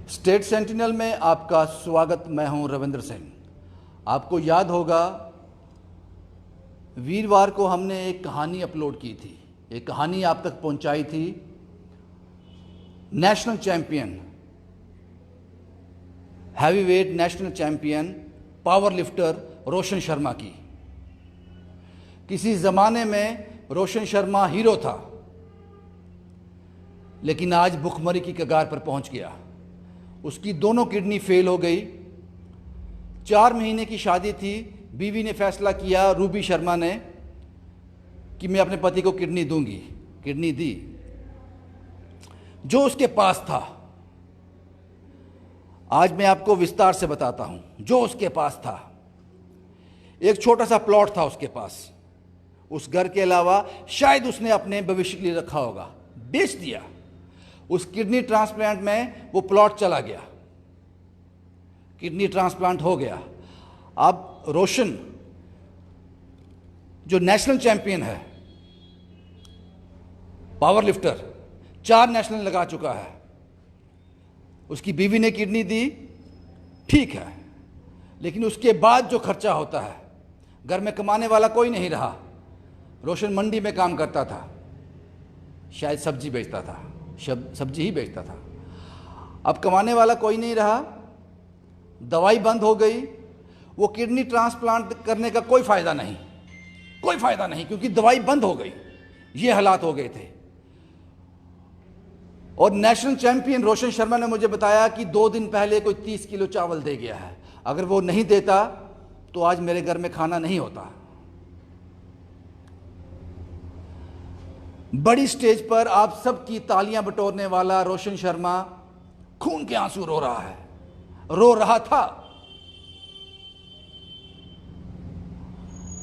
State sentinel में आपका स्वागत। मैं हूं रविंद्र सिंह। आपको याद होगा वीरवार को हमने एक कहानी अपलोड की थी। एक कहानी आप तक पहुंचाई थी national champion, heavyweight national champion power lifter Roshan Sharma की। किसी ज़माने में रोशन शर्मा हीरो था, लेकिन आज भुखमरी की कगार पर पहुंच गया। उसकी दोनों किडनी फेल हो गई। 4 महीने की शादी थी। बीवी ने फैसला किया, रूबी शर्मा ने, कि मैं अपने पति को किडनी दूंगी। किडनी दी। जो उसके पास था, आज मैं आपको विस्तार से बताता हूं। जो उसके पास था, एक छोटा सा प्लॉट था उसके पास। उस घर के अलावा शायद उसने अपने भविष्य के लिए रखा होगा, बेच दिया। उस किडनी ट्रांसप्लांट में वो प्लॉट चला गया। किडनी ट्रांसप्लांट हो गया। अब रोशन जो नेशनल चैंपियन है, पावर लिफ्टर, 4 नेशनल लगा चुका है। उसकी बीवी ने किडनी दी, ठीक है, लेकिन उसके बाद जो खर्चा होता है, घर में कमाने वाला कोई नहीं रहा। रोशन मंडी में काम करता था, शायद सब्जी बेचता था, सब्जी ही बेचता था। अब कमाने वाला कोई नहीं रहा, दवाई बंद हो गई। वो किडनी ट्रांसप्लांट करने का कोई फायदा नहीं, कोई फायदा नहीं, क्योंकि दवाई बंद हो गई। ये हालात हो गए थे। और नेशनल चैंपियन रोशन शर्मा ने मुझे बताया कि 2 दिन पहले कोई 30 किलो चावल दे गया है। अगर वो नहीं देता तो आज मेरे घर में खाना नहीं होता। बड़ी स्टेज पर आप सबकी तालियां बटोरने वाला रोशन शर्मा खून के आंसू रो रहा है, रो रहा था।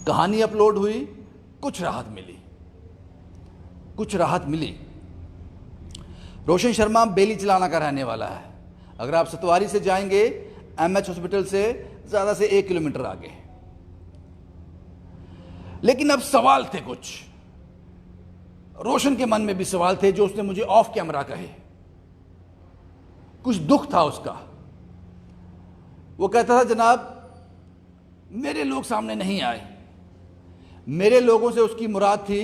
कहानी अपलोड हुई, कुछ राहत मिली, कुछ राहत मिली। रोशन शर्मा बेली चलाना का रहने वाला है। अगर आप सतवारी से जाएंगे, एमएच हॉस्पिटल से ज्यादा से 1 किलोमीटर आगे। लेकिन अब सवाल थे कुछ, रोशन के मन में भी सवाल थे, जो उसने मुझे ऑफ कैमरा कहे। कुछ दुख था उसका। वो कहता था, जनाब मेरे लोग सामने नहीं आए। मेरे लोगों से उसकी मुराद थी,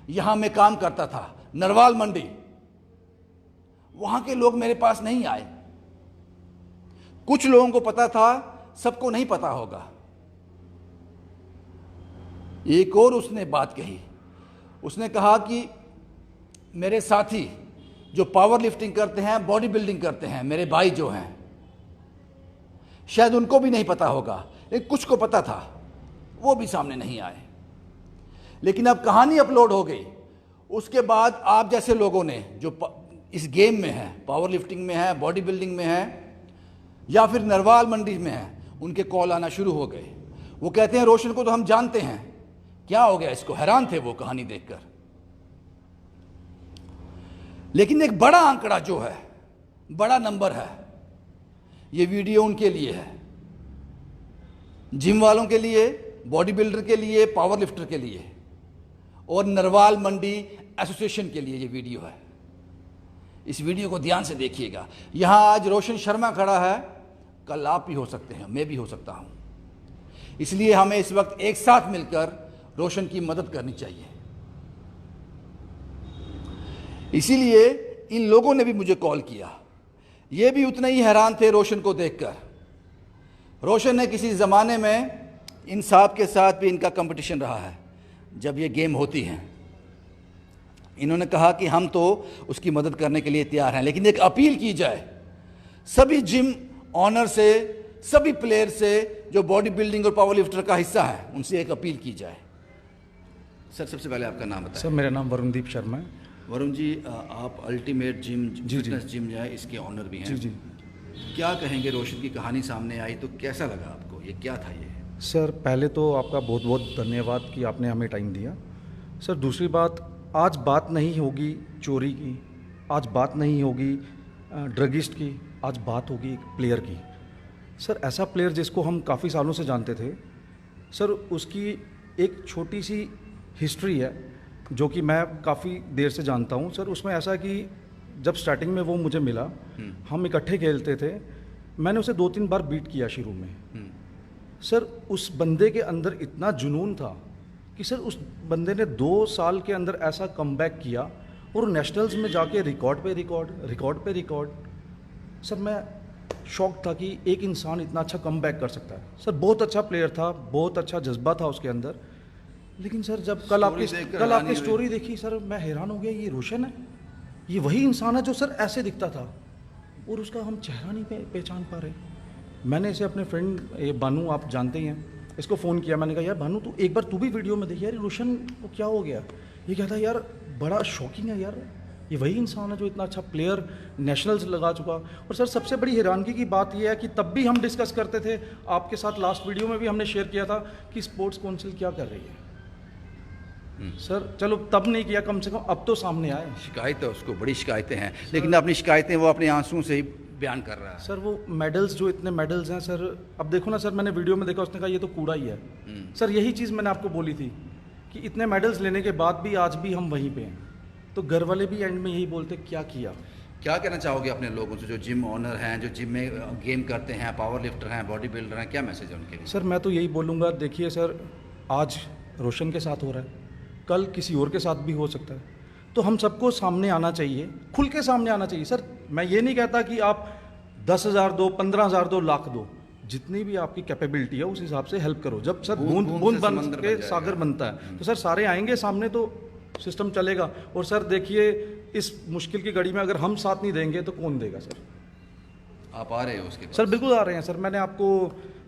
यहां मैं काम करता था नरवाल मंडी, वहां के लोग मेरे पास नहीं आए। कुछ लोगों को पता था, सबको नहीं पता होगा। एक और उसने बात कही। उसने कहा कि मेरे साथी जो पावर लिफ्टिंग करते हैं, बॉडी बिल्डिंग करते हैं, मेरे भाई जो हैं, शायद उनको भी नहीं पता होगा, लेकिन कुछ को पता था, वो भी सामने नहीं आए। लेकिन अब कहानी अपलोड हो गई। उसके बाद आप जैसे लोगों ने, जो इस गेम में है, पावर लिफ्टिंग में है, बॉडी बिल्डिंग में है, या फिर नरवाल मंडी में है, उनके कॉल आना शुरू हो गए। वो कहते हैं, रोशन को तो हम जानते हैं, क्या हो गया इसको। हैरान थे वो कहानी देखकर। लेकिन एक बड़ा आंकड़ा जो है, बड़ा नंबर है, ये वीडियो उनके लिए है, जिम वालों के लिए, बॉडी बिल्डर के लिए, पावर लिफ्टर के लिए, और नरवाल मंडी एसोसिएशन के लिए ये वीडियो है। इस वीडियो को ध्यान से देखिएगा। यहां आज रोशन शर्मा खड़ा है, कल आप भी हो सकते हैं, मैं भी हो सकता हूं। इसलिए हमें इस वक्त एक साथ मिलकर रोशन की मदद करनी चाहिए। इसीलिए इन लोगों ने भी मुझे कॉल किया। ये भी उतने ही हैरान थे रोशन को देखकर। रोशन ने किसी ज़माने में इन साहब के साथ भी इनका कंपटीशन रहा है, जब ये गेम होती हैं। इन्होंने कहा कि हम तो उसकी मदद करने के लिए तैयार हैं, लेकिन एक अपील की जाए सभी जिम ऑनर से, सभी प्लेयर से, जो बॉडी बिल्डिंग और पावर लिफ्टर का हिस्सा है, उनसे एक अपील की जाए। सर, सबसे पहले आपका नाम बताएं। सर, मेरा नाम वरुणदीप शर्मा है। वरुण जी, आप अल्टीमेट जिम, फिटनेस जिम जाए, इसके ऑनर भी हैं। जी। क्या कहेंगे, रोशन की कहानी सामने आई तो कैसा लगा आपको? ये क्या था ये? सर, पहले तो आपका बहुत बहुत धन्यवाद कि आपने हमें टाइम दिया। सर, दूसरी बात, आज बात नहीं होगी चोरी की, आज बात नहीं होगी ड्रगिस्ट की, आज बात होगी एक प्लेयर की। सर, ऐसा प्लेयर जिसको हम काफ़ी सालों से जानते थे, सर उसकी एक छोटी सी हिस्ट्री है जो कि मैं काफ़ी देर से जानता हूं। सर, उसमें ऐसा कि जब स्टार्टिंग में वो मुझे मिला, हम इकट्ठे खेलते थे, मैंने उसे 2-3 बार बीट किया शुरू में। सर उस बंदे के अंदर इतना जुनून था कि सर उस बंदे ने 2 साल के अंदर ऐसा कमबैक किया और नेशनल्स में जाके रिकॉर्ड पे रिकॉर्ड। सर मैं शॉक था कि एक इंसान इतना अच्छा कमबैक कर सकता है। सर बहुत अच्छा प्लेयर था, बहुत अच्छा जज्बा था उसके अंदर। लेकिन सर जब कल आपकी स्टोरी देखी सर, मैं हैरान हो गया, ये रोशन है, ये वही इंसान है जो सर ऐसे दिखता था और उसका हम चेहरा नहीं पहचान पा रहे। मैंने इसे अपने फ्रेंड ये बानू, आप जानते ही हैं, इसको फ़ोन किया। मैंने कहा यार बानू तू एक बार तू भी वीडियो में देख यार, रोशन को क्या हो गया। ये कहता है यार बड़ा शॉकिंग है यार, ये वही इंसान है जो इतना अच्छा प्लेयर नेशनल्स लगा चुका। और सर सबसे बड़ी हैरानगी की बात यह है कि तब भी हम डिस्कस करते थे, आपके साथ लास्ट वीडियो में भी हमने शेयर किया था कि स्पोर्ट्स काउंसिल क्या कर रही है। सर चलो तब नहीं किया, कम से कम अब तो सामने आए। शिकायत है उसको, बड़ी शिकायतें हैं, लेकिन अपनी शिकायतें वो अपने आंसुओं से ही बयान कर रहा है। सर वो मेडल्स, जो इतने मेडल्स हैं सर, अब देखो ना सर, मैंने वीडियो में देखा, उसने कहा ये तो कूड़ा ही है। सर यही चीज़ मैंने आपको बोली थी कि इतने मेडल्स लेने के बाद भी आज भी हम वहीं पे हैं, तो घर वाले भी एंड में यही बोलते क्या किया। क्या कहना चाहोगे अपने लोगों से जो जिम ऑनर हैं, जो जिम में गेम करते हैं, पावर लिफ्टर हैं, बॉडी बिल्डर हैं, क्या मैसेज है उनके लिए? सर मैं तो यही बोलूँगा, देखिए सर आज रोशन के साथ हो रहा है, कल किसी और के साथ भी हो सकता है, तो हम सबको सामने आना चाहिए, खुल के सामने आना चाहिए। सर मैं ये नहीं कहता कि आप 10,000 दो, 15,000 दो, लाख दो, जितनी भी आपकी कैपेबिलिटी है उस हिसाब से हेल्प करो। जब सर बूंद बूंद बन के सागर बनता है, तो सर सारे आएंगे सामने, तो सिस्टम चलेगा। और सर देखिए इस मुश्किल की घड़ी में अगर हम साथ नहीं देंगे तो कौन देगा। सर आप आ रहे हो उसके पास? सर बिल्कुल आ रहे हैं सर, मैंने आपको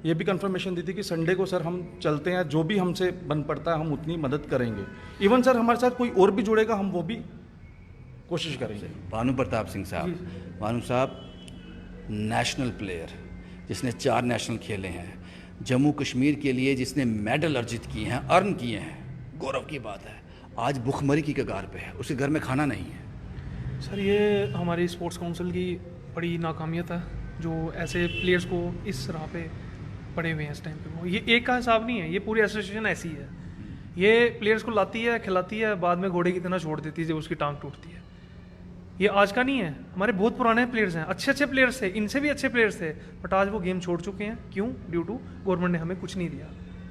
ये भी कंफर्मेशन दी थी कि संडे को सर हम चलते हैं, जो भी हमसे बन पड़ता है हम उतनी मदद करेंगे। इवन सर हमारे साथ कोई और भी जुड़ेगा, हम वो भी कोशिश करेंगे। भानु प्रताप सिंह साहब, भानु साहब नेशनल प्लेयर जिसने 4 नेशनल खेले हैं, जम्मू कश्मीर के लिए जिसने मेडल अर्जित किए हैं, अर्न किए हैं, गौरव की बात है, आज भुखमरी की कगार पे है, उसके घर में खाना नहीं है। सर ये हमारी स्पोर्ट्स काउंसिल की बड़ी नाकामियत है, जो ऐसे प्लेयर्स को इस राह पे पड़े हुए हैं इस टाइम पे। वो ये एक का हिसाब नहीं है, ये पूरी एसोसिएशन ऐसी है। ये प्लेयर्स को लाती है, खिलाती है, बाद में घोड़े की तरह छोड़ देती है जब उसकी टांग टूटती है। ये आज का नहीं है, हमारे बहुत पुराने प्लेयर्स हैं, अच्छे अच्छे प्लेयर्स थे, इनसे भी अच्छे प्लेयर्स थे, बट आज वो गेम छोड़ चुके हैं। क्यों? ड्यू टू गवर्नमेंट ने हमें कुछ नहीं दिया,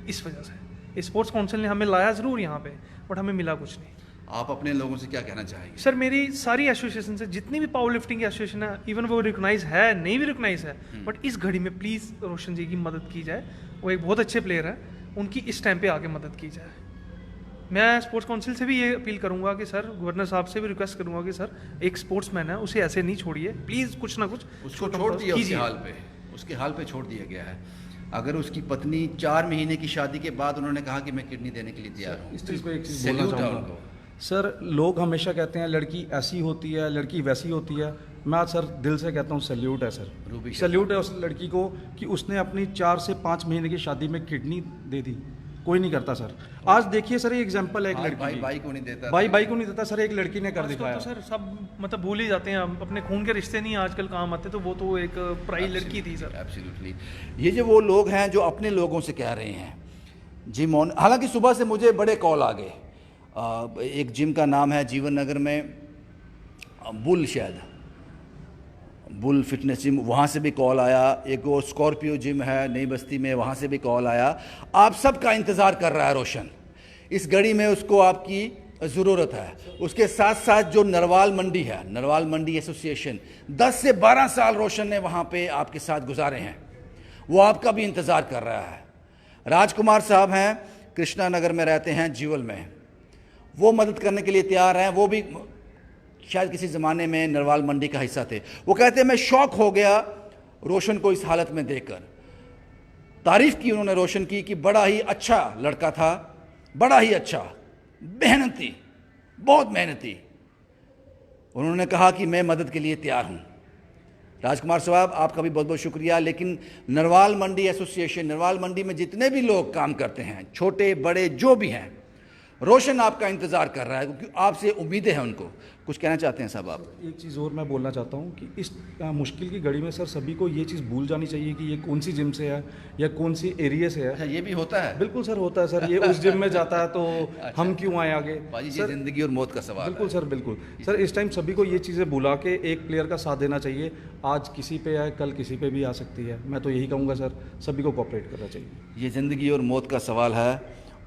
इस वजह से। स्पोर्ट्स काउंसिल ने हमें लाया ज़रूर यहाँ पे, बट हमें मिला कुछ नहीं। आप अपने लोगों से क्या कहना चाहेंगे? सर मेरी सारी एसोसिएशन से, जितनी भी पावर लिफ्टिंग की एसोसिएशन है, इवन वो रिकॉग्नाइज है, नहीं भी रिकॉग्नाइज है, बट इस घड़ी में प्लीज़ रोशन जी की मदद की जाए। वो एक बहुत अच्छे प्लेयर है, उनकी इस टाइम पे आके मदद की जाए। मैं स्पोर्ट्स काउंसिल से भी ये अपील करूंगा कि सर, गवर्नर साहब से भी रिक्वेस्ट करूंगा कि सर एक स्पोर्ट्समैन है, उसे ऐसे नहीं छोड़िए, प्लीज़ कुछ ना कुछ उसको छोड़ दिया, उसके हाल पे छोड़ दिया गया है। अगर उसकी पत्नी 4 महीने की शादी के बाद उन्होंने कहा कि मैं किडनी देने के लिए तैयार हूँ, इस चीज़ को एक चीज़ बोलना चाहूँगा सर, लोग हमेशा कहते हैं लड़की ऐसी होती है, लड़की वैसी होती है। मैं आज सर दिल से कहता हूँ सैल्यूट है सर, सैल्यूट है उस लड़की को कि उसने अपनी 4 से 5 महीने की शादी में किडनी दे दी। कोई नहीं करता सर। आज देखिए सर, ये एग्जांपल है एक लड़की, भाई को नहीं देता, भाई को नहीं देता सर, एक लड़की ने कर दिखाया। तो सर सब मतलब भूल ही जाते हैं, अपने खून के रिश्ते नहीं आजकल काम आते, तो वो तो एक पराई लड़की थी सर। एब्सोल्युटली। ये जो वो लोग हैं जो अपने लोगों से कह रहे हैं जिम ऑन, हालांकि सुबह से मुझे बड़े कॉल आ गए। एक जिम का नाम है जीवन नगर में, बुल, शायद बुल फिटनेस जिम, वहाँ से भी कॉल आया। एक वो स्कॉर्पियो जिम है नई बस्ती में, वहाँ से भी कॉल आया। आप सबका इंतज़ार कर रहा है रोशन, इस घड़ी में उसको आपकी ज़रूरत है। उसके साथ साथ जो नरवाल मंडी है, नरवाल मंडी एसोसिएशन, 10 से 12 साल रोशन ने वहाँ पे आपके साथ गुजारे हैं, वो आपका भी इंतज़ार कर रहा है। राजकुमार साहब हैं, कृष्णा नगर में रहते हैं, जीवल में, वो मदद करने के लिए तैयार हैं। वो भी शायद किसी ज़माने में नरवाल मंडी का हिस्सा थे। वो कहते हैं मैं शॉक हो गया रोशन को इस हालत में देखकर। तारीफ़ की उन्होंने रोशन की कि बड़ा ही अच्छा लड़का था, बड़ा ही अच्छा, मेहनती, बहुत मेहनती। उन्होंने कहा कि मैं मदद के लिए तैयार हूँ। राजकुमार साहब आपका भी बहुत बहुत शुक्रिया। लेकिन नरवाल मंडी एसोसिएशन, नरवाल मंडी में जितने भी लोग काम करते हैं, छोटे बड़े जो भी हैं, रोशन आपका इंतज़ार कर रहा है क्योंकि आपसे उम्मीदें हैं उनको। कुछ कहना चाहते हैं साहब आप? एक चीज़ और मैं बोलना चाहता हूँ कि इस मुश्किल की घड़ी में सर सभी को ये चीज़ भूल जानी चाहिए कि ये कौन सी जिम से है या कौन सी एरिया से है। अच्छा, ये भी होता है? बिल्कुल सर होता है सर, ये उस जिम में जाता है तो हम क्यों आए आगे। भाई ये ज़िंदगी और मौत का सवाल बिल्कुल है। सर, बिल्कुल सर, इस टाइम सभी को ये चीज़ें भुला के एक प्लेयर का साथ देना चाहिए। आज किसी पे है, कल किसी पे भी आ सकती है। मैं तो यही कहूँगा सर, सभी को कोऑपरेट करना चाहिए। ये ज़िंदगी और मौत का सवाल है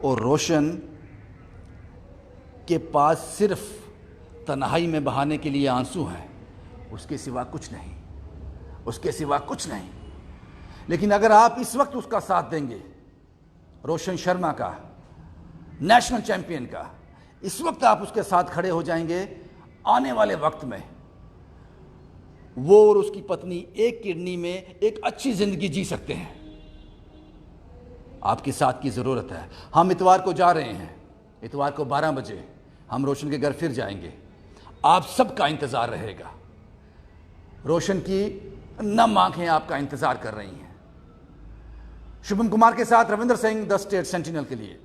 और रोशन के पास सिर्फ तन्हाई में बहाने के लिए आंसू हैं, उसके सिवा कुछ नहीं, उसके सिवा कुछ नहीं। लेकिन अगर आप इस वक्त उसका साथ देंगे, रोशन शर्मा का, नेशनल चैंपियन का, इस वक्त आप उसके साथ खड़े हो जाएंगे, आने वाले वक्त में वो और उसकी पत्नी एक किडनी में एक अच्छी जिंदगी जी सकते हैं। आपके साथ की ज़रूरत है। हम इतवार को जा रहे हैं, इतवार को 12 बजे हम रोशन के घर फिर जाएंगे। आप सबका इंतज़ार रहेगा। रोशन की नम आंखें आपका इंतज़ार कर रही हैं। शुभम कुमार के साथ Ravindra Singh, the state sentinel के लिए।